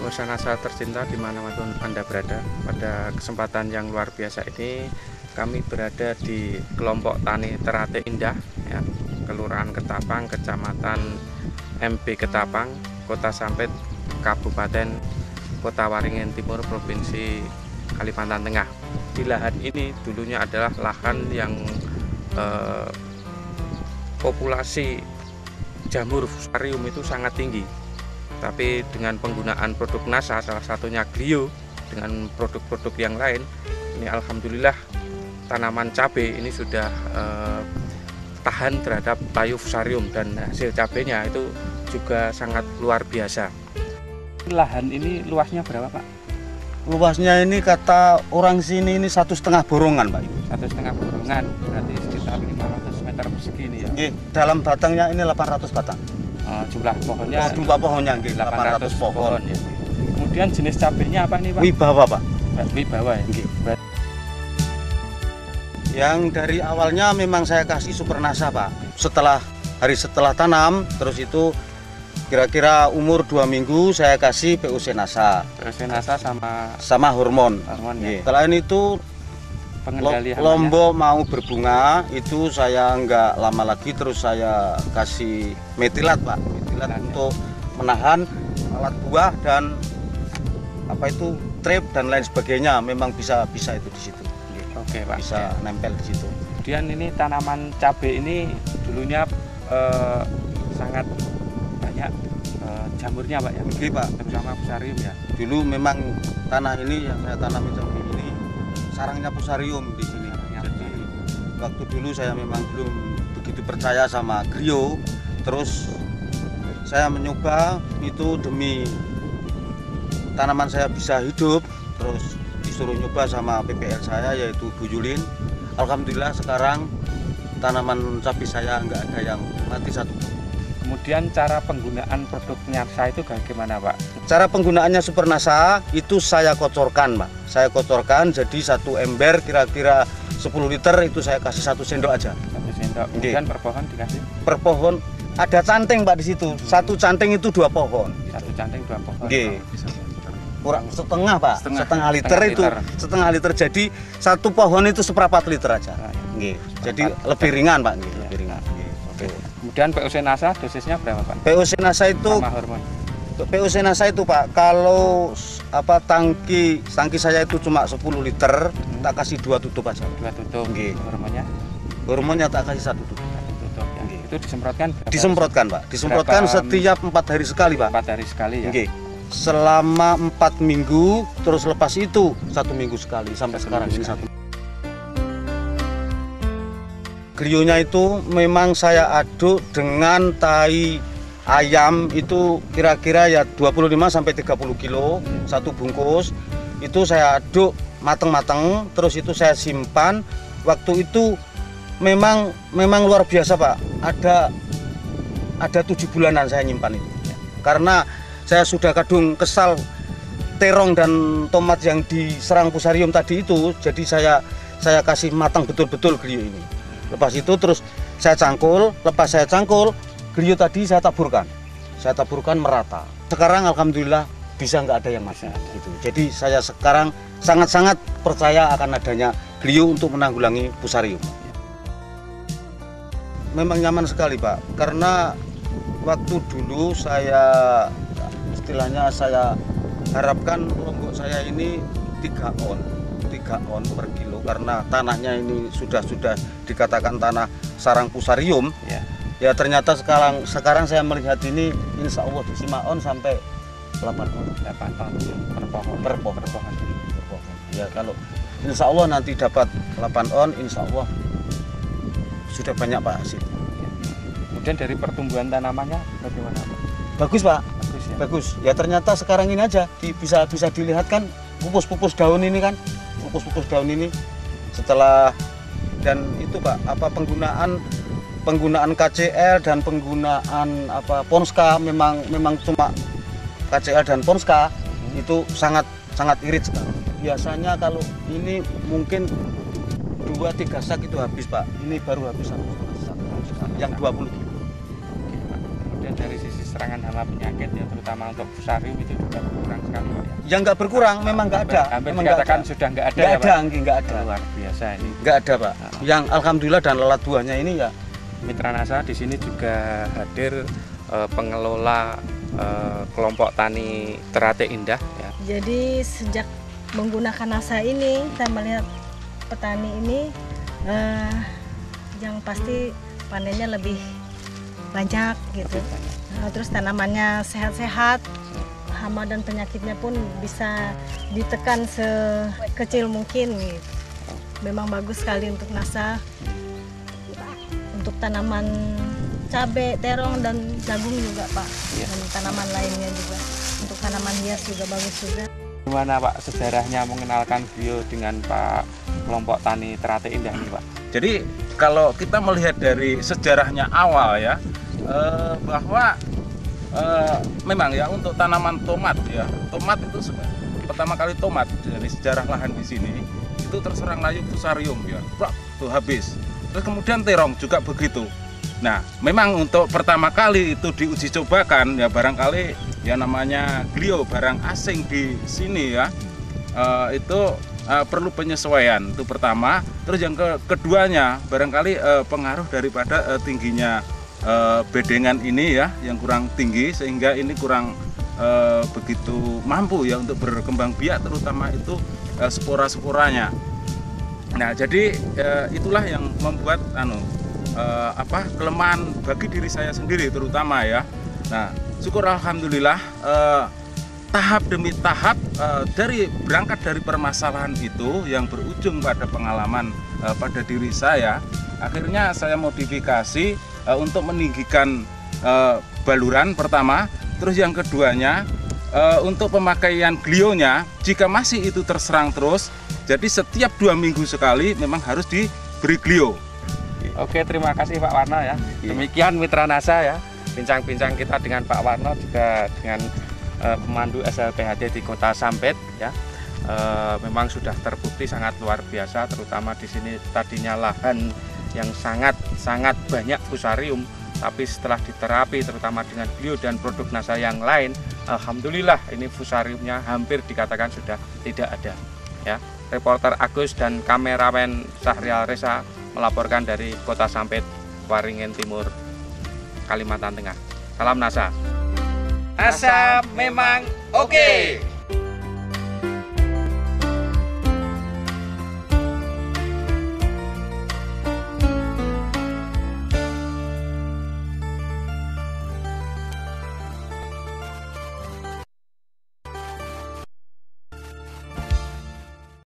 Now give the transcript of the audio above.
Nasa tercinta dimanapun Anda berada, pada kesempatan yang luar biasa ini kami berada di kelompok tani Terate Indah, ya, Kelurahan Ketapang, Kecamatan MP Ketapang, Kota Sampit, Kabupaten Kota Waringin Timur, Provinsi Kalimantan Tengah. Di lahan ini dulunya adalah lahan yang populasi jamur fusarium itu sangat tinggi. Tapi dengan penggunaan produk Nasa, salah satunya Glio, dengan produk-produk yang lain, ini alhamdulillah tanaman cabai ini sudah tahan terhadap layu fusarium dan hasil cabainya itu juga sangat luar biasa. Lahan ini luasnya berapa, Pak? Luasnya ini kata orang sini ini 1,5 borongan, Pak. 1,5 borongan, berarti sekitar 500 meter persegi ini ya? Dalam batangnya ini 800 batang. Jumlah pohonnya? Jumlah pohonnya 800 pohon. Ya. Kemudian jenis cabainya apa nih, Pak? Wibawa, Pak. Wibawa ya? Yang dari awalnya memang saya kasih Super Nasa, Pak. Hari setelah tanam, terus itu kira-kira umur 2 minggu saya kasih PUC Nasa. PUC Nasa sama hormon. Ya. Selain itu Lombok mau berbunga, itu saya nggak lama lagi terus saya kasih metilat, Pak. Metilat untuk menahan alat buah dan trip dan lain sebagainya. Memang bisa itu di situ. Oke, Pak. Bisa nempel di situ. Kemudian ini tanaman cabai ini dulunya sangat banyak jamurnya, Pak ya. Oke, Pak. Terutama fusarium ya. Dulu memang tanah ini yang saya tanami cabai ini sarangnya fusarium di sini. Jadi waktu dulu saya memang belum begitu percaya sama Glio. Terus saya mencoba itu demi tanaman saya bisa hidup. Terus disuruh nyoba sama PPL saya yaitu Bu Yulin. Alhamdulillah sekarang tanaman cabai saya nggak ada yang mati satu. Kemudian cara penggunaan produk Nasa itu bagaimana, Pak? Cara penggunaannya Super Nasa itu saya kocorkan, Pak. Saya kocorkan jadi satu ember kira-kira 10 liter itu saya kasih 1 sendok aja. 1 sendok. Kemudian per pohon dikasih? Per pohon ada canting, Pak, di situ. Satu canting itu 2 pohon. Satu canting 2 pohon. Kurang setengah, Pak. Setengah liter itu. Setengah liter. Jadi satu pohon itu 1/4 liter aja. Jadi lebih ringan, Pak. Lebih ringan. Oke. Kemudian PUC Nasa dosisnya berapa, Pak? PUC Nasa itu sama hormon. PUC Nasa itu, Pak, kalau tangki saya itu cuma 10 liter, tak kasih 2 tutup aja. 2 tutup. Hormonnya? Hormonnya tak kasih 1 tutup. 1 tutup ya. Itu disemprotkan berapa? Disemprotkan, Pak. Disemprotkan setiap 4 hari sekali, Pak. 4 hari sekali ya. Selama 4 minggu, terus lepas itu 1 minggu sekali sampai sekarang ini 1. Glionya itu memang saya aduk dengan tai ayam itu kira-kira ya 25 sampai 30 kilo satu bungkus. Itu saya aduk mateng-mateng, terus itu saya simpan. Waktu itu memang luar biasa, Pak. Ada 7 bulanan saya nyimpan itu. Karena saya sudah kadung kesal terong dan tomat yang diserang fusarium tadi itu, jadi saya kasih matang betul-betul Glio ini. Lepas itu terus saya cangkul, lepas saya cangkul, Glio tadi saya taburkan merata. Sekarang alhamdulillah bisa nggak ada yang mati gitu. Jadi saya sekarang sangat-sangat percaya akan adanya Glio untuk menanggulangi fusarium. Memang nyaman sekali, Pak, karena waktu dulu saya harapkan lombok saya ini 3 on per kilo karena tanahnya ini sudah dikatakan tanah sarang fusarium. Ya ternyata sekarang saya melihat ini insya Allah 5 on sampai 8 on per pohon. Ya kalau insya Allah nanti dapat 8 on, insya Allah sudah banyak, Pak, hasil. Kemudian dari pertumbuhan tanamannya bagaimana, Pak? Bagus, Pak. Bagus. Ya ternyata sekarang ini aja bisa dilihat kan pupus daun ini kan. Pupus daun ini setelah dan itu, Pak, penggunaan KCL dan penggunaan Ponska memang cuma KCL dan Ponska itu sangat irit sekali. Biasanya kalau ini mungkin 2-3 sak itu habis, Pak. Ini baru habis 1,5 sak yang 20 kilo. kemudian dari sisi serangan hama penyakit ya, terutama untuk fusarium itu juga berkurang sekali Pak ya. Yang nggak berkurang, memang nggak ada. Hampir memang dikatakan sudah nggak ada nggak ya ada, Pak? nggak ada. Luar biasa ini. Nggak ada Pak. Yang alhamdulillah dan lelat buahnya ini ya. Mitra NASA di sini juga hadir pengelola kelompok tani Teratai Indah ya. Jadi sejak menggunakan NASA ini, kita melihat petani ini yang pasti panennya lebih banyak gitu. Terus tanamannya sehat-sehat, hama dan penyakitnya pun bisa ditekan sekecil mungkin gitu. Memang bagus sekali untuk NASA, untuk tanaman cabai, terong dan jagung juga Pak, dan tanaman lainnya juga. Untuk tanaman hias juga bagus juga. Gimana Pak sejarahnya mengenalkan beliau dengan Pak kelompok tani Teratai Indah ini Pak? Jadi kalau kita melihat dari sejarahnya awal ya, bahwa memang ya untuk tanaman tomat ya, tomat itu pertama kali tomat dari sejarah lahan di sini itu terserang layu fusarium ya, tuh habis. Terus kemudian terong juga begitu. Nah, memang untuk pertama kali itu diuji cobakan ya, barangkali ya namanya glio barang asing di sini ya, itu perlu penyesuaian itu pertama. Terus yang keduanya barangkali pengaruh daripada tingginya bedengan ini ya, yang kurang tinggi sehingga ini kurang begitu mampu ya untuk berkembang biak, terutama itu spora-sporanya. Nah, jadi itulah yang membuat kelemahan bagi diri saya sendiri terutama ya. Nah, syukur alhamdulillah tahap demi tahap berangkat dari permasalahan itu yang berujung pada pengalaman pada diri saya, akhirnya saya modifikasi untuk meninggikan baluran pertama, terus yang keduanya untuk pemakaian glionya jika masih itu terserang terus, jadi setiap 2 minggu sekali memang harus diberi glio. Oke, terima kasih Pak Warno ya. Demikian Mitra NASA ya, bincang-bincang kita dengan Pak Warno juga dengan pemandu SLPHD di Kota Sampit ya. Memang sudah terbukti sangat luar biasa, terutama di sini tadinya lahan yang sangat banyak fusarium, tapi setelah diterapi terutama dengan glio dan produk NASA yang lain, alhamdulillah ini fusariumnya hampir dikatakan sudah tidak ada ya. Reporter Agus dan kameramen Syahrial Reza melaporkan dari Kota Sampit, Waringin Timur, Kalimantan Tengah. Salam NASA. NASA memang oke.